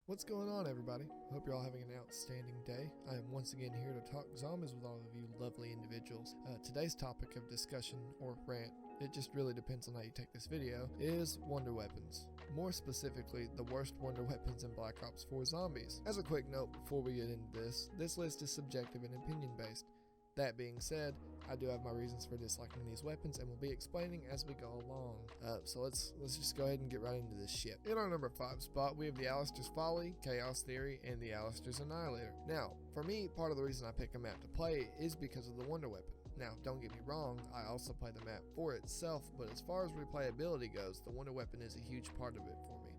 What's going on, everybody? Hope you're all having an outstanding day. I am once again here to talk zombies with all of you lovely individuals. Today's topic of discussion, or rant, it just really depends on how you take this video, is wonder weapons. More specifically, the worst wonder weapons in Black Ops 4 Zombies. As a quick note before we get into this list is subjective and opinion based. That being said, I do have my reasons for disliking these weapons and will be explaining as we go along. So let's just go ahead and get right into this shit. In our number 5 spot, we have the Alistair's Folly, Chaos Theory, and the Alistair's Annihilator. Now, for me, part of the reason I pick a map to play is because of the wonder weapon. Now, don't get me wrong, I also play the map for itself, but as far as replayability goes, the wonder weapon is a huge part of it for me.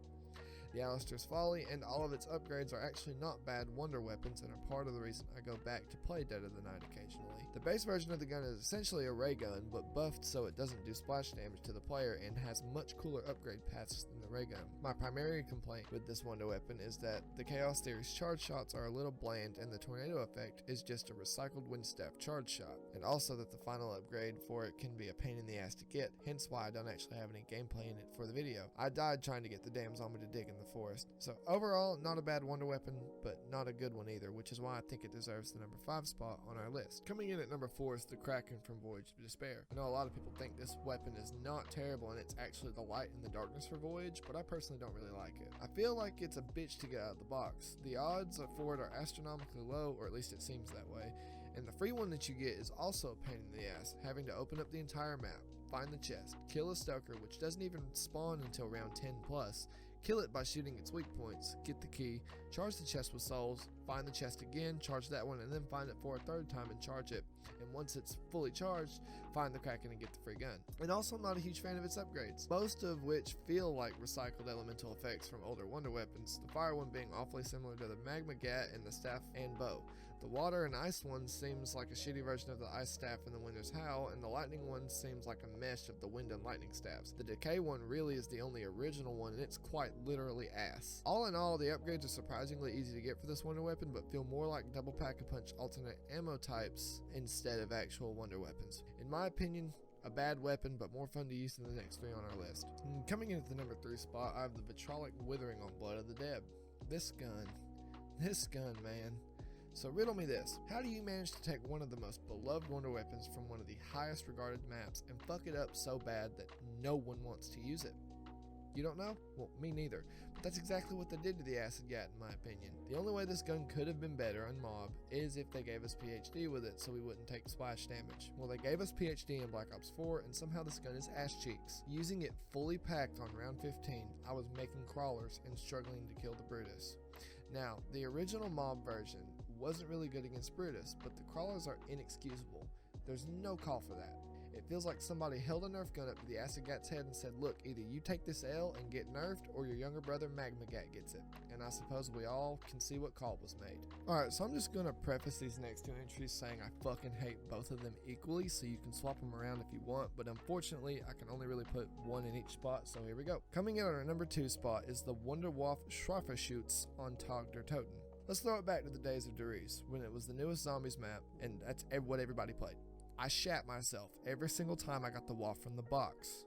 The Alistair's Folly and all of its upgrades are actually not bad wonder weapons and are part of the reason I go back to play Dead of the Night occasionally. The base version of the gun is essentially a ray gun, but buffed so it doesn't do splash damage to the player and has much cooler upgrade paths than the ray gun. My primary complaint with this wonder weapon is that the Chaos Theory's charge shots are a little bland and the tornado effect is just a recycled wind staff charge shot, and also that the final upgrade for it can be a pain in the ass to get, hence why I don't actually have any gameplay in it for the video. I died trying to get the damn zombie to dig in the forest. So overall, not a bad wonder weapon, but not a good one either, which is why I think it deserves the number 5 spot on our list. Coming in at number 4 is the Kraken from Voyage of Despair. I know a lot of people think this weapon is not terrible and it's actually the light and the darkness for Voyage, but I personally don't really like it. I feel like it's a bitch to get out of the box. The odds for it are astronomically low, or at least it seems that way, and the free one that you get is also a pain in the ass, having to open up the entire map, find the chest, kill a stoker, which doesn't even spawn until round 10 plus, kill it by shooting its weak points, get the key, charge the chest with souls, find the chest again, charge that one, and then find it for a third time and charge it. And once it's fully charged, find the Kraken and get the free gun. And also, I'm not a huge fan of its upgrades, most of which feel like recycled elemental effects from older wonder weapons, the fire one being awfully similar to the magma gat and the staff and bow. The water and ice one seems like a shitty version of the ice staff and the winter's howl, and the lightning one seems like a mesh of the wind and lightning staffs. The decay one really is the only original one, and it's quite literally ass. All in all, the upgrades are surprisingly easy to get for this wonder weapon, but feel more like double pack-a-punch alternate ammo types instead of actual wonder weapons. In my opinion, a bad weapon, but more fun to use than the next 3 on our list. Coming in at the number 3 spot, I have the Petrovic Withering on Blood of the Dead. This gun, man. So riddle me this, how do you manage to take one of the most beloved wonder weapons from one of the highest regarded maps and fuck it up so bad that no one wants to use it? You don't know? Well, me neither. But that's exactly what they did to the acid gat in my opinion. The only way this gun could have been better on mob is if they gave us PhD with it so we wouldn't take splash damage. Well, they gave us PhD in Black Ops 4 and somehow this gun is ass cheeks. Using it fully packed on round 15, I was making crawlers and struggling to kill the Brutus. Now, the original mob version wasn't really good against Brutus, but the crawlers are inexcusable. There's no call for that. It feels like somebody held a Nerf gun up to the acid gat's head and said, look, either you take this L and get nerfed or your younger brother Magma Gat gets it. And I suppose we all can see what call was made. Alright, so I'm just going to preface these next 2 entries saying I fucking hate both of them equally, so you can swap them around if you want, but unfortunately I can only really put one in each spot, so here we go. Coming in on our number 2 spot is the Wunderwaffe Schwarzschutz on Tag der Toten. Let's throw it back to the days of Dries, when it was the newest zombies map, and that's what everybody played. I shat myself every single time I got the waff from the box.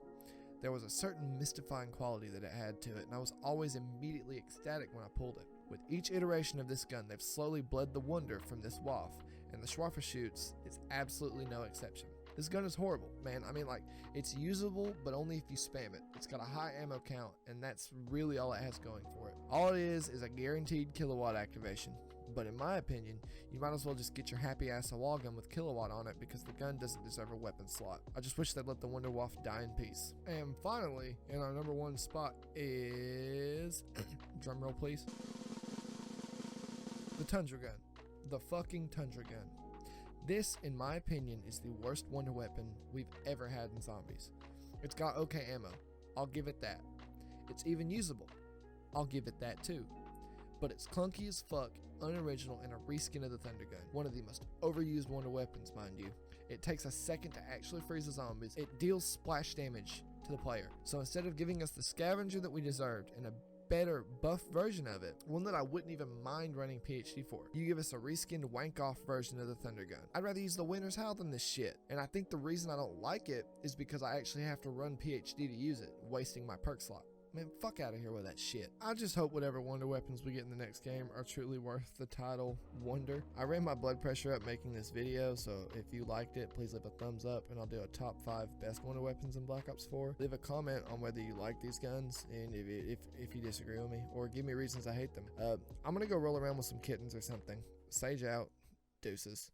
There was a certain mystifying quality that it had to it, and I was always immediately ecstatic when I pulled it. With each iteration of this gun, they've slowly bled the wonder from this waff, and the Schwarzschutz is absolutely no exception. This gun is horrible, man. I mean, like, it's usable, but only if you spam it. It's got a high ammo count, and that's really all it has going for it. All it is a guaranteed kilowatt activation. But in my opinion, you might as well just get your happy ass a wall gun with kilowatt on it because the gun doesn't deserve a weapon slot. I just wish they'd let the Wunderwaffe die in peace. And finally, in our number 1 spot is, drumroll please, the Tundra gun. The fucking Tundra gun. This, in my opinion, is the worst wonder weapon we've ever had in zombies. It's got okay ammo, I'll give it that. It's even usable, I'll give it that too. But it's clunky as fuck, unoriginal, and a reskin of the Thunder Gun. One of the most overused wonder weapons, mind you. It takes a second to actually freeze the zombies. It deals splash damage to the player. So instead of giving us the scavenger that we deserved and a better buff version of it, one that I wouldn't even mind running PhD for, you give us a reskinned wank off version of the Thunder Gun. I'd rather use the Winter's Howl than this shit, and I think the reason I don't like it is because I actually have to run PhD to use it, wasting my perk slot. Man, fuck out of here with that shit. I just hope whatever wonder weapons we get in the next game are truly worth the title Wonder. I ran my blood pressure up making this video, so if you liked it, please leave a thumbs up, and I'll do a top 5 best wonder weapons in Black Ops 4. Leave a comment on whether you like these guns, and if you disagree with me, or give me reasons I hate them. I'm gonna go roll around with some kittens or something. Sage out. Deuces.